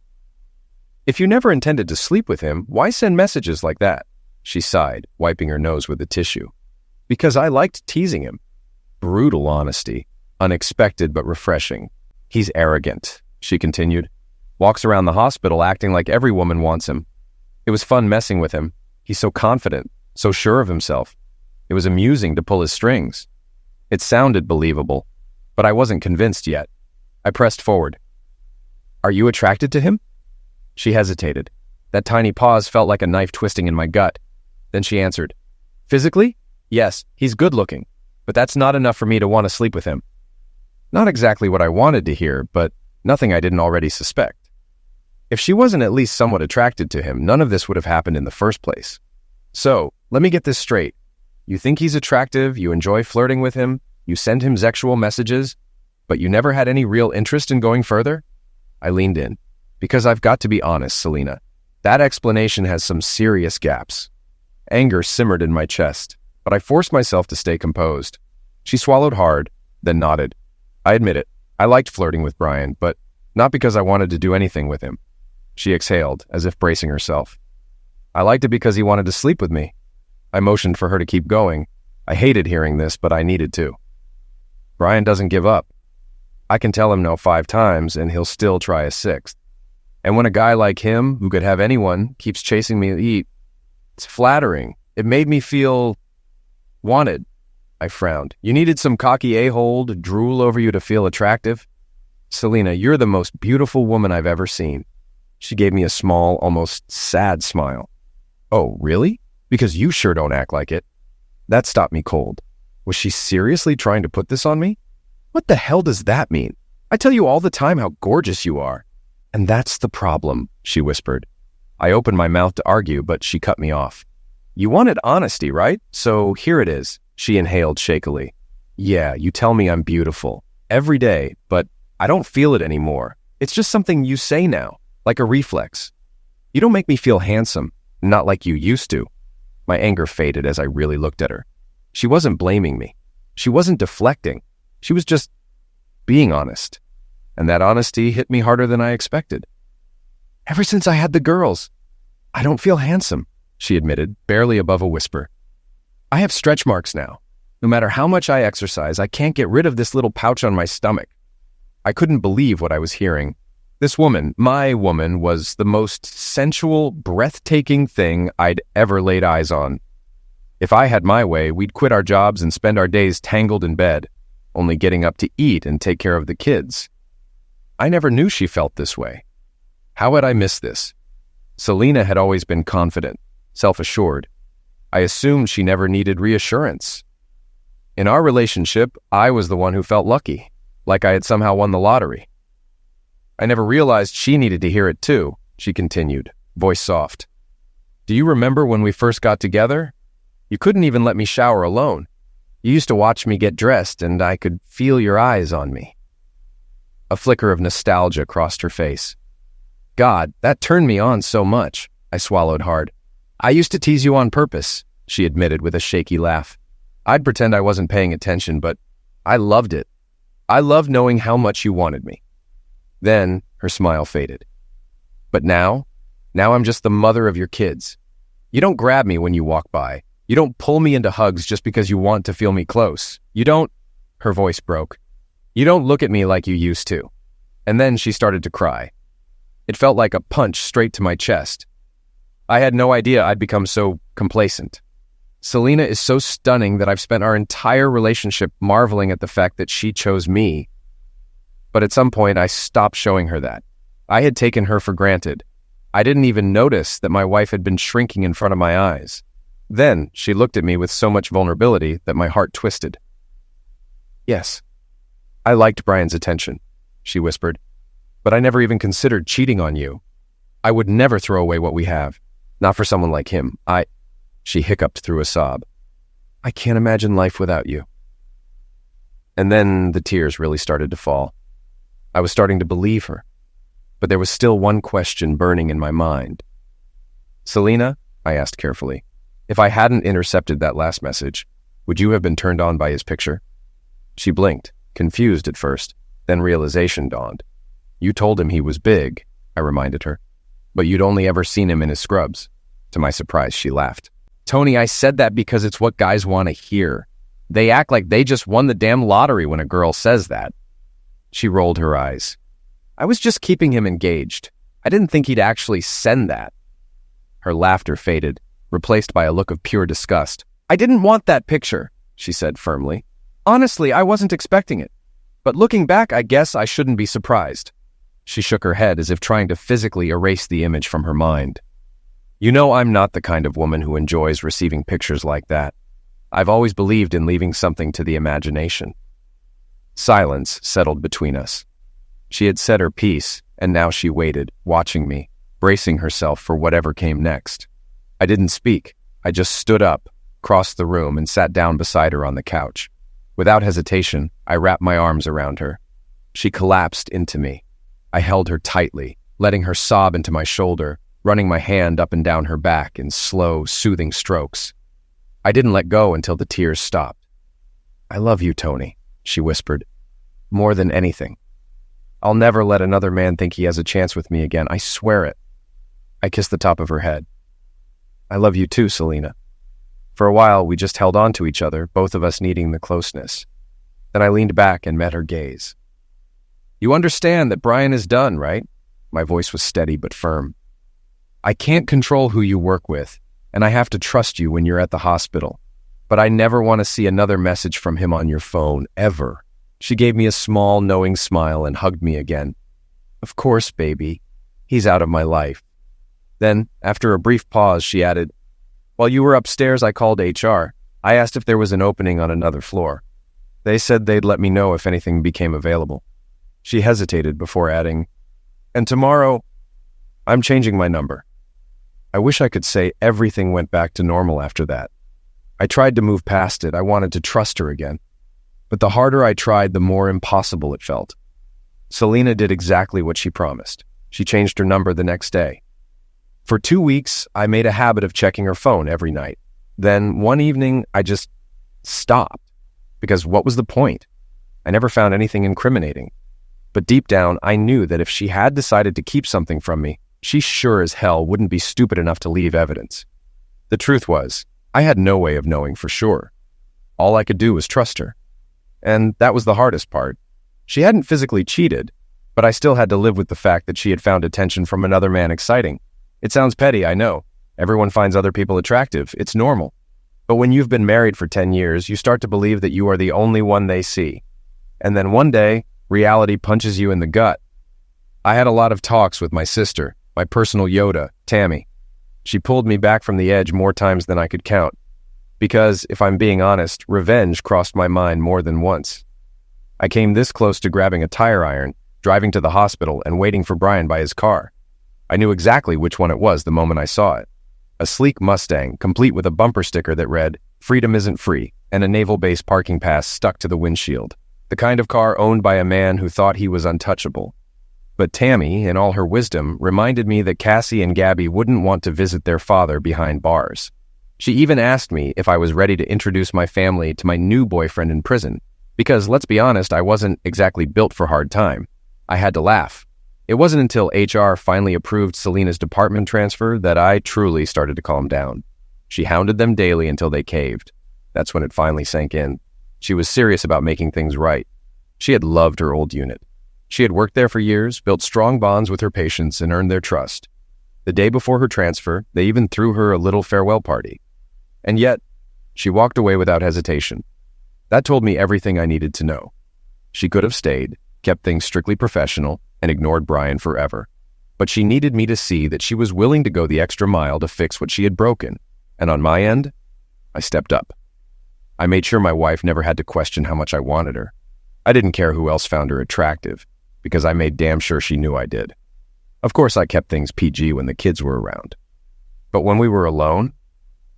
S1: If you never intended to sleep with him, why send messages like that? She sighed, wiping her nose with a tissue. Because I liked teasing him. Brutal honesty, unexpected but refreshing. He's arrogant, she continued. Walks around the hospital acting like every woman wants him. It was fun messing with him. He's so confident, so sure of himself. It was amusing to pull his strings. It sounded believable, but I wasn't convinced yet. I pressed forward. Are you attracted to him? She hesitated. That tiny pause felt like a knife twisting in my gut. Then she answered, physically? Yes, he's good looking, but that's not enough for me to want to sleep with him. Not exactly what I wanted to hear, but nothing I didn't already suspect. If she wasn't at least somewhat attracted to him, none of this would have happened in the first place. So, let me get this straight. You think he's attractive, you enjoy flirting with him, you send him sexual messages, but you never had any real interest in going further? I leaned in. Because I've got to be honest, Selena. That explanation has some serious gaps. Anger simmered in my chest, but I forced myself to stay composed. She swallowed hard, then nodded. I admit it, I liked flirting with Brian, but not because I wanted to do anything with him. She exhaled, as if bracing herself. I liked it because he wanted to sleep with me. I motioned for her to keep going. I hated hearing this, but I needed to. Brian doesn't give up. I can tell him no 5 times, and he'll still try a 6th. And when a guy like him, who could have anyone, keeps chasing me to eat, it's flattering. It made me feel wanted. I frowned. You needed some cocky a-hole to drool over you to feel attractive? Selena, you're the most beautiful woman I've ever seen. She gave me a small, almost sad smile. Oh, really? Because you sure don't act like it. That stopped me cold. Was she seriously trying to put this on me? What the hell does that mean? I tell you all the time how gorgeous you are. And that's the problem, she whispered. I opened my mouth to argue, but she cut me off. You wanted honesty, right? So here it is. She inhaled shakily. Yeah, you tell me I'm beautiful every day, but I don't feel it anymore. It's just something you say now, like a reflex. You don't make me feel handsome, not like you used to. My anger faded as I really looked at her. She wasn't blaming me. She wasn't deflecting. She was just being honest. And that honesty hit me harder than I expected. Ever since I had the girls, I don't feel handsome, she admitted, barely above a whisper. I have stretch marks now. No matter how much I exercise, I can't get rid of this little pouch on my stomach. I couldn't believe what I was hearing. This woman, my woman, was the most sensual, breathtaking thing I'd ever laid eyes on. If I had my way, we'd quit our jobs and spend our days tangled in bed, only getting up to eat and take care of the kids. I never knew she felt this way. How had I missed this? Selena had always been confident, self-assured. I assumed she never needed reassurance. In our relationship, I was the one who felt lucky, like I had somehow won the lottery. I never realized she needed to hear it too, she continued, voice soft. Do you remember when we first got together? You couldn't even let me shower alone. You used to watch me get dressed, and I could feel your eyes on me. A flicker of nostalgia crossed her face. God, that turned me on so much, I swallowed hard. I used to tease you on purpose, she admitted with a shaky laugh. I'd pretend I wasn't paying attention, but I loved it. I loved knowing how much you wanted me. Then her smile faded. But now I'm just the mother of your kids. You don't grab me when you walk by. You don't pull me into hugs just because you want to feel me close. You don't, her voice broke. You don't look at me like you used to. And then she started to cry. It felt like a punch straight to my chest. I had no idea I'd become so complacent. Selena is so stunning that I've spent our entire relationship marveling at the fact that she chose me. But at some point, I stopped showing her that. I had taken her for granted. I didn't even notice that my wife had been shrinking in front of my eyes. Then she looked at me with so much vulnerability that my heart twisted. Yes, I liked Brian's attention, she whispered, but I never even considered cheating on you. I would never throw away what we have, not for someone like him. She hiccuped through a sob. I can't imagine life without you. And then the tears really started to fall. I was starting to believe her, but there was still one question burning in my mind. Selena, I asked carefully, if I hadn't intercepted that last message, would you have been turned on by his picture? She blinked, confused at first, then realization dawned. You told him he was big, I reminded her, but you'd only ever seen him in his scrubs. To my surprise, she laughed. Tony, I said that because it's what guys want to hear. They act like they just won the damn lottery when a girl says that. She rolled her eyes. I was just keeping him engaged. I didn't think he'd actually send that. Her laughter faded, replaced by a look of pure disgust. I didn't want that picture, she said firmly. Honestly, I wasn't expecting it. But looking back, I guess I shouldn't be surprised. She shook her head as if trying to physically erase the image from her mind. You know I'm not the kind of woman who enjoys receiving pictures like that. I've always believed in leaving something to the imagination. Silence settled between us. She had said her piece, and now she waited, watching me, bracing herself for whatever came next. I didn't speak. I just stood up, crossed the room, and sat down beside her on the couch. Without hesitation, I wrapped my arms around her. She collapsed into me. I held her tightly, letting her sob into my shoulder, running my hand up and down her back in slow, soothing strokes. I didn't let go until the tears stopped. I love you, Tony, she whispered. More than anything. I'll never let another man think he has a chance with me again. I swear it. I kissed the top of her head. I love you too, Selena. For a while, we just held on to each other, both of us needing the closeness. Then I leaned back and met her gaze. You understand that Brian is done, right? My voice was steady but firm. I can't control who you work with, and I have to trust you when you're at the hospital. But I never want to see another message from him on your phone, ever. She gave me a small, knowing smile and hugged me again. Of course, baby. He's out of my life. Then, after a brief pause, she added, While you were upstairs, I called HR. I asked if there was an opening on another floor. They said they'd let me know if anything became available. She hesitated before adding, And tomorrow, I'm changing my number. I wish I could say everything went back to normal after that. I tried to move past it. I wanted to trust her again. But the harder I tried, the more impossible it felt. Selena did exactly what she promised. She changed her number the next day. For 2 weeks, I made a habit of checking her phone every night. Then one evening, I just stopped. Because what was the point? I never found anything incriminating. But deep down, I knew that if she had decided to keep something from me, she sure as hell wouldn't be stupid enough to leave evidence. The truth was, I had no way of knowing for sure. All I could do was trust her. And that was the hardest part. She hadn't physically cheated, but I still had to live with the fact that she had found attention from another man exciting. It sounds petty, I know. Everyone finds other people attractive. It's normal. But when you've been married for 10 years, you start to believe that you are the only one they see. And then one day, reality punches you in the gut. I had a lot of talks with my sister, my personal Yoda, Tammy. She pulled me back from the edge more times than I could count. Because, if I'm being honest, revenge crossed my mind more than once. I came this close to grabbing a tire iron, driving to the hospital, and waiting for Brian by his car. I knew exactly which one it was the moment I saw it. A sleek Mustang, complete with a bumper sticker that read, "Freedom isn't free," and a naval base parking pass stuck to the windshield. The kind of car owned by a man who thought he was untouchable. But Tammy, in all her wisdom, reminded me that Cassie and Gabby wouldn't want to visit their father behind bars. She even asked me if I was ready to introduce my family to my new boyfriend in prison, because, let's be honest, I wasn't exactly built for hard time. I had to laugh. It wasn't until HR finally approved Selena's department transfer that I truly started to calm down. She hounded them daily until they caved. That's when it finally sank in. She was serious about making things right. She had loved her old unit. She had worked there for years, built strong bonds with her patients, and earned their trust. The day before her transfer, they even threw her a little farewell party. And yet, she walked away without hesitation. That told me everything I needed to know. She could have stayed, kept things strictly professional, and ignored Brian forever. But she needed me to see that she was willing to go the extra mile to fix what she had broken. And on my end, I stepped up. I made sure my wife never had to question how much I wanted her. I didn't care who else found her attractive, because I made damn sure she knew I did. Of course, I kept things PG when the kids were around. But when we were alone,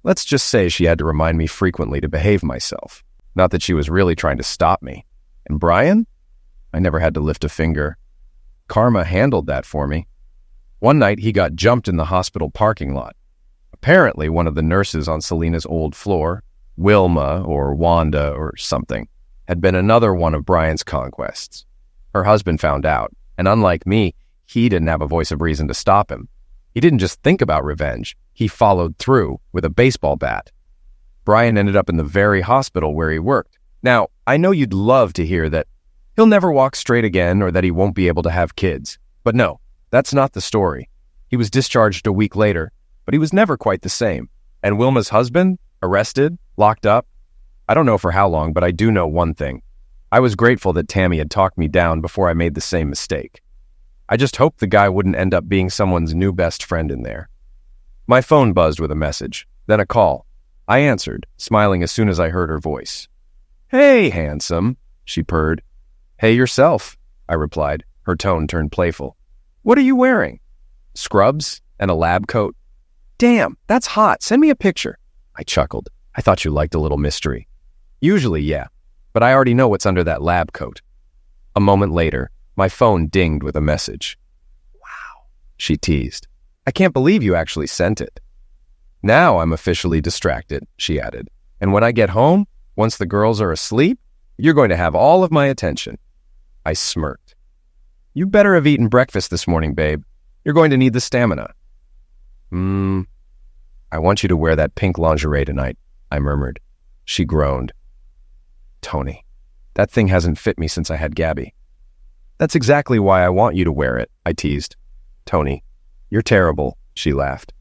S1: let's just say she had to remind me frequently to behave myself. Not that she was really trying to stop me. And Brian? I never had to lift a finger. Karma handled that for me. One night, he got jumped in the hospital parking lot. Apparently, one of the nurses on Selena's old floor, Wilma or Wanda or something, had been another one of Brian's conquests. Her husband found out, and unlike me, he didn't have a voice of reason to stop him. He didn't just think about revenge, he followed through with a baseball bat. Brian ended up in the very hospital where he worked. Now, I know you'd love to hear that he'll never walk straight again or that he won't be able to have kids. But no, that's not the story. He was discharged a week later, but he was never quite the same. And Wilma's husband? Arrested? Locked up? I don't know for how long, but I do know one thing. I was grateful that Tammy had talked me down before I made the same mistake. I just hoped the guy wouldn't end up being someone's new best friend in there. My phone buzzed with a message, then a call. I answered, smiling as soon as I heard her voice. "Hey, handsome," she purred. "Hey yourself," I replied. Her tone turned playful. "What are you wearing?" "Scrubs and a lab coat." "Damn, that's hot. Send me a picture." I chuckled. "I thought you liked a little mystery." "Usually, yeah, but I already know what's under that lab coat." A moment later, my phone dinged with a message. "Wow," she teased. "I can't believe you actually sent it." "Now I'm officially distracted," she added. "And when I get home, once the girls are asleep, you're going to have all of my attention." I smirked. "You better have eaten breakfast this morning, babe. You're going to need the stamina." I want you to wear that pink lingerie tonight," I murmured. She groaned. "Tony, that thing hasn't fit me since I had Gabby." "That's exactly why I want you to wear it," I teased. "Tony, you're terrible," she laughed.